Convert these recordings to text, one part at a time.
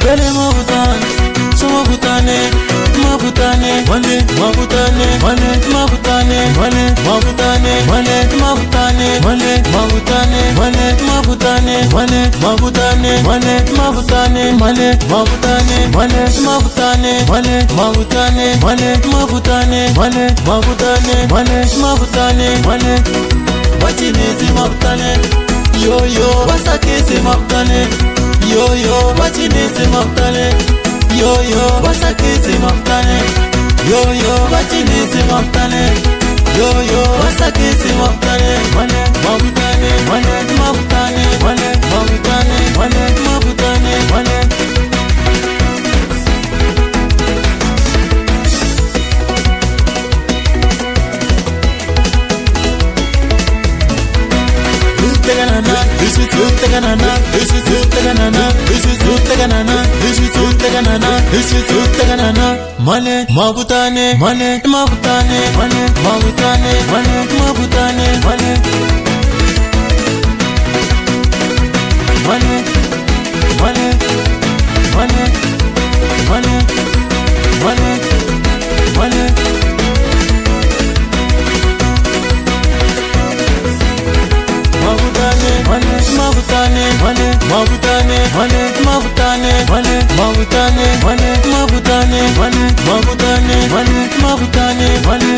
pele mavutane, so mavutane, mavutane, mane, mavutane, mane, mavutane, mane, mavutane, mane, mavutane, mane, mavutane, mane, mavutane, mane, mavutane, mane, mavutane, mane, mavutane, mane, mavutane, mane, mavutane, mane, mavutane, mane, mavutane, mane, mavutane, mane, bachinezi mavutane, yo yo, basakezi mavutane, yo yo, bachinezi mavutane, yo yo, basakezi mavutane, yo yo, bachinezi mavutane, yo yo, basakezi mavutane, mane, mavutane, mane, mavutane, mane, mavutane, mane, mavutane, mane. This is good taganana, this is good taganana, this is good taganana, this is good taganana, this is good taganana. Mane, mavutane, mane, mavutane, mane, mavutane, mane, mavutane, mane, mane, mane, mane, mane, mane, mane. Mavutane, mane, mavutane, mane, mavutane, mane, mavutane, mane, mavutane, mane, mavutane, mane, mavutane, mane, mavutane, mane,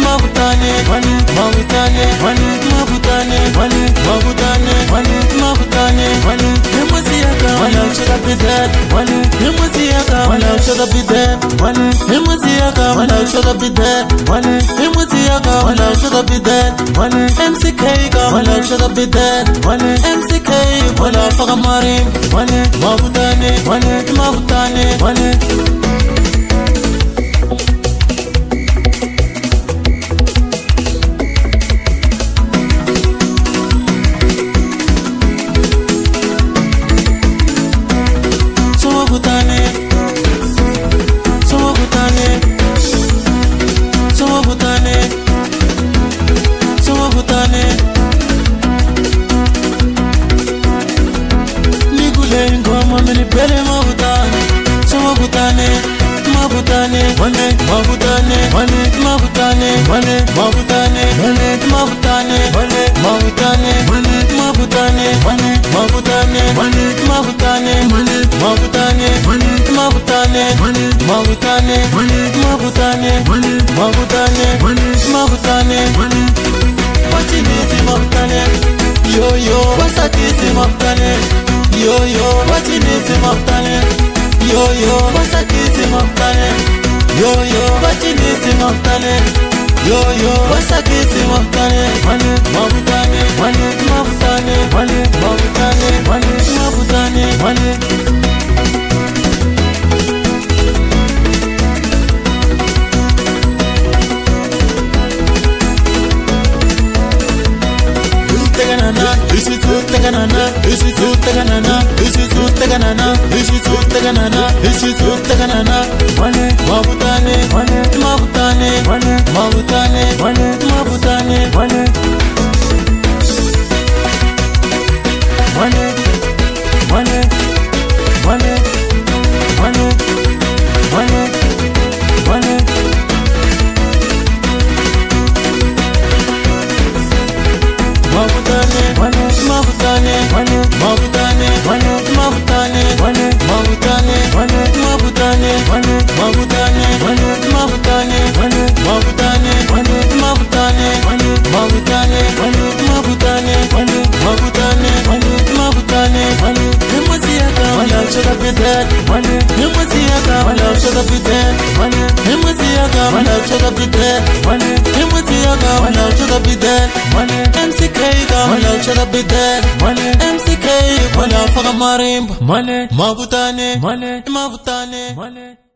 mavutane, mane, mavutane, mane, mavutane, mane, mavutane, mane, mavutane, mane. Himasiaka, wala should be dead, mane. Himasiaka, wala should be dead, mane. Himasiaka, wala should be dead, mane. Himasiaka, wala should be dead, mane. MCK, wala should be dead, mane. MCK, wala faga marim, mane. Mavutane, mane, mavutane, mane. Pele mavutane, so mavutane, mavutane, mane, mavutane, mane, mavutane, mane, mavutane, mane, mavutane, mane, mavutane, mane, mavutane, mane, mavutane, mane, mavutane, mane, mavutane, mane, mavutane, mane, mavutane, mane, mavutane, mane, mavutane, mane, mavutane, mane. Bachinezi mavutane, yo yo, basakezi mavutane, yo yo, bachinezi mavutane, yo yo, basakezi mavutane, yo yo, bachinezi mavutane, yo yo, basakezi mavutane, mane, mavutane, mane, mavutane, mane, mavutane, mane, mavutane, mane. This is good taganana, this is good taganana, this is good taganana, this is good taganana, this is good taganana. Mane, mavutane, mane, mavutane, mane, mavutane, mane, mavutane, mane, mane, mane, mane, mane, mane, mane. Mavutane, mane, mavutane, mane, mavutane, mane, mavutane, mane, mavutane, mane, mavutane, mane, mavutane, mane, mavutane, mane, mavutane, mane, mavutane, mane, mavutane, mane, mavutane, mane, mavutane, mane, mavutane, mane. Himasiaka, wala should be dead, mane. Himasiaka, wala should be dead, mane. Himasiaka, wala should be dead, mane. Himasiaka, wala should be dead, mane. MCK, wala should be dead, mane. MCK, wala faga marimba, mane. Mavutane, mane, mavutane, mane.